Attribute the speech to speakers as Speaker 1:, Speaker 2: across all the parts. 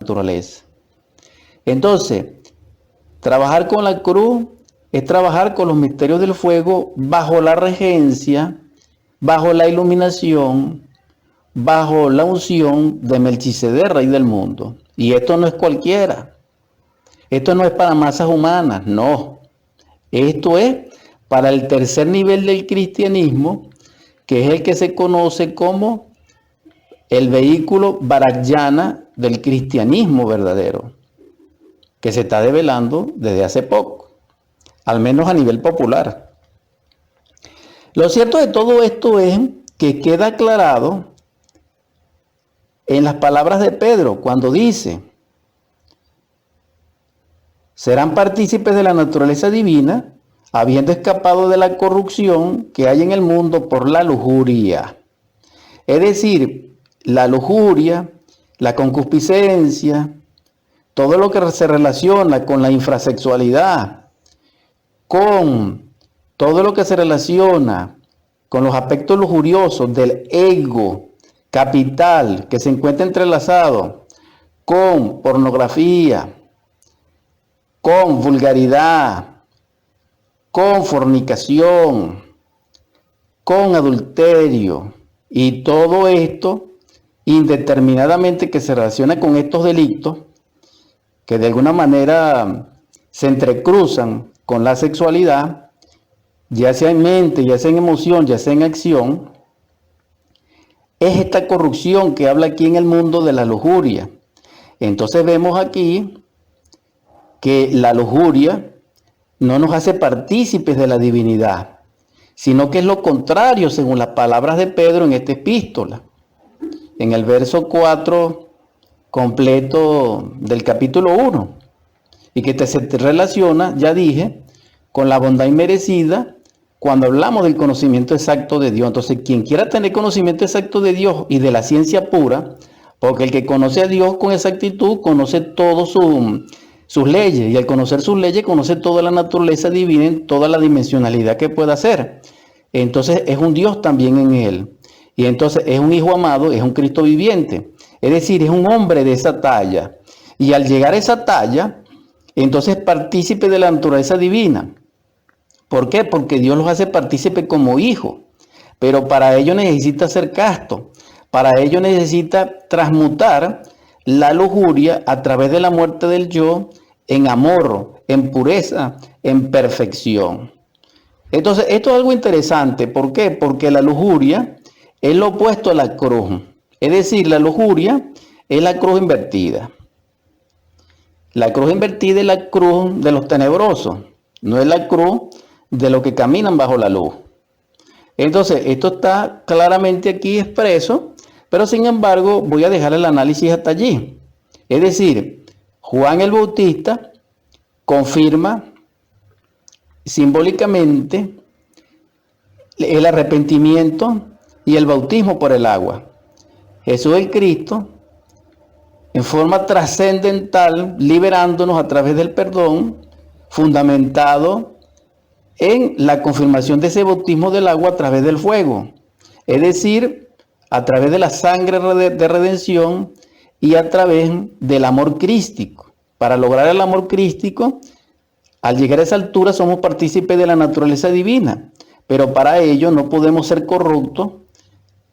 Speaker 1: naturaleza. Entonces, trabajar con la cruz es trabajar con los misterios del fuego bajo la regencia, bajo la iluminación, bajo la unción de Melquisedec, rey del mundo. Y esto no es cualquiera. Esto no es para masas humanas, no. Esto es para el tercer nivel del cristianismo, que es el que se conoce como el vehículo Vajrayana del cristianismo verdadero, que se está develando desde hace poco, al menos a nivel popular. Lo cierto de todo esto es que queda aclarado en las palabras de Pedro cuando dice: serán partícipes de la naturaleza divina, habiendo escapado de la corrupción que hay en el mundo por la lujuria. Es decir, la lujuria, la concupiscencia, todo lo que se relaciona con la infrasexualidad, con todo lo que se relaciona con los aspectos lujuriosos del ego capital que se encuentra entrelazado con pornografía, con vulgaridad, con fornicación, con adulterio, y todo esto indeterminadamente que se relaciona con estos delitos que de alguna manera se entrecruzan con la sexualidad, ya sea en mente, ya sea en emoción, ya sea en acción, es esta corrupción que habla aquí en el mundo de la lujuria. Entonces vemos aquí que la lujuria no nos hace partícipes de la divinidad, sino que es lo contrario, según las palabras de Pedro en esta epístola. En el verso 4 completo del capítulo 1, y que se relaciona, ya dije, con la bondad inmerecida cuando hablamos del conocimiento exacto de Dios. Entonces, quien quiera tener conocimiento exacto de Dios y de la ciencia pura, porque el que conoce a Dios con exactitud conoce todas sus leyes, y al conocer sus leyes conoce toda la naturaleza divina en toda la dimensionalidad que pueda ser. Entonces es un Dios también en él, y entonces es un hijo amado, es un Cristo viviente, es decir, es un hombre de esa talla, y al llegar a esa talla, entonces partícipe de la naturaleza divina. ¿Por qué? Porque Dios los hace partícipe como hijos, pero para ello necesita ser casto, para ello necesita transmutar la lujuria a través de la muerte del yo en amor, en pureza, en perfección. Entonces, esto es algo interesante. ¿Por qué? Porque la lujuria es lo opuesto a la cruz. Es decir, la lujuria es la cruz invertida. La cruz invertida es la cruz de los tenebrosos, no es la cruz de los que caminan bajo la luz. Entonces, esto está claramente aquí expreso, pero sin embargo voy a dejar el análisis hasta allí. Es decir, Juan el Bautista confirma simbólicamente el arrepentimiento y el bautismo por el agua. Jesús el Cristo, en forma trascendental, liberándonos a través del perdón, fundamentado en la confirmación de ese bautismo del agua a través del fuego. Es decir, a través de la sangre de redención y a través del amor crístico. Para lograr el amor crístico, al llegar a esa altura somos partícipes de la naturaleza divina, pero para ello no podemos ser corruptos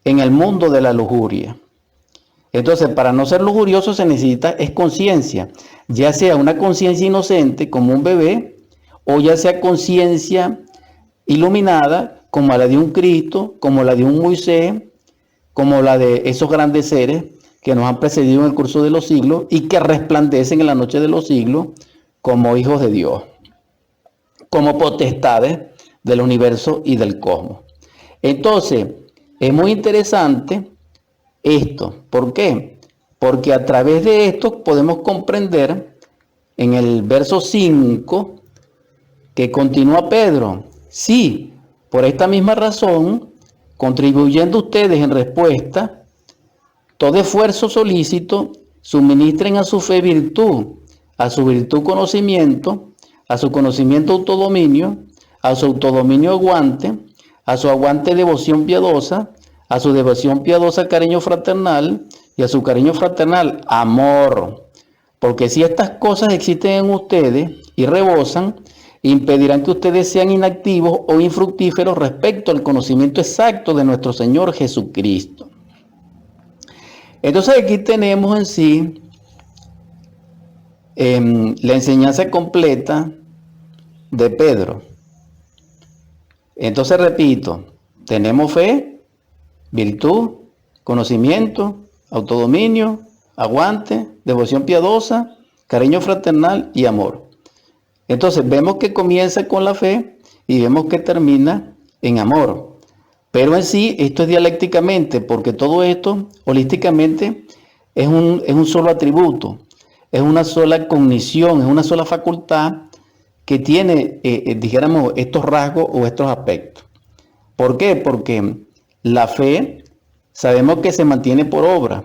Speaker 1: en el mundo de la lujuria. Entonces, para no ser lujurioso se necesita es conciencia, ya sea una conciencia inocente como un bebé, o ya sea conciencia iluminada como la de un Cristo, como la de un Moisés, como la de esos grandes seres que nos han precedido en el curso de los siglos y que resplandecen en la noche de los siglos como hijos de Dios, como potestades del universo y del cosmos. Entonces, es muy interesante esto. ¿Por qué? Porque a través de esto podemos comprender en el verso 5 que continúa Pedro: sí, por esta misma razón, contribuyendo ustedes en respuesta, todo esfuerzo solícito, suministren a su fe virtud, a su virtud conocimiento, a su conocimiento autodominio, a su autodominio aguante, a su aguante devoción piadosa, a su devoción piadosa cariño fraternal, y a su cariño fraternal amor, Porque si estas cosas existen en ustedes y rebosan, impedirán que ustedes sean inactivos o infructíferos respecto al conocimiento exacto de nuestro Señor Jesucristo. Entonces aquí tenemos en sí la enseñanza completa de Pedro. Entonces repito, tenemos fe, virtud, conocimiento, autodominio, aguante, devoción piadosa, cariño fraternal y amor. Entonces vemos que comienza con la fe y vemos que termina en amor. Pero en sí esto es dialécticamente, porque todo esto holísticamente es un solo atributo, es una sola cognición, es una sola facultad que tiene, dijéramos, estos rasgos o estos aspectos. ¿Por qué? Porque la fe sabemos que se mantiene por obra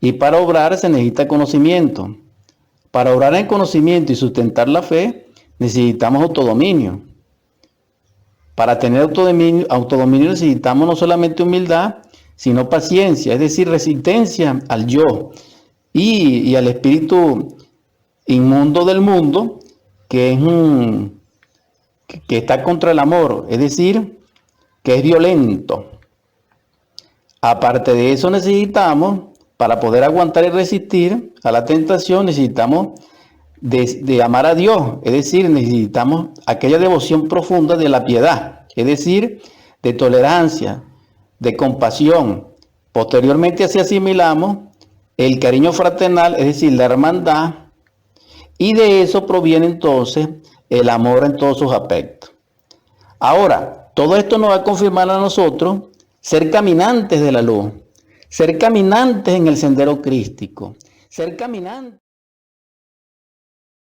Speaker 1: y para obrar se necesita conocimiento. Para obrar en conocimiento y sustentar la fe necesitamos autodominio. Para tener autodominio necesitamos no solamente humildad, sino paciencia, es decir, resistencia al yo y al espíritu inmundo del mundo, que está contra el amor, es decir, que es violento. Aparte de eso necesitamos, para poder aguantar y resistir a la tentación, necesitamos de amar a Dios, es decir, necesitamos aquella devoción profunda de la piedad, es decir, de tolerancia, de compasión. Posteriormente así asimilamos el cariño fraternal, es decir, la hermandad, y de eso proviene entonces el amor en todos sus aspectos. Ahora, todo esto nos va a confirmar a nosotros ser caminantes de la luz, ser caminantes en el sendero crístico, ser caminantes.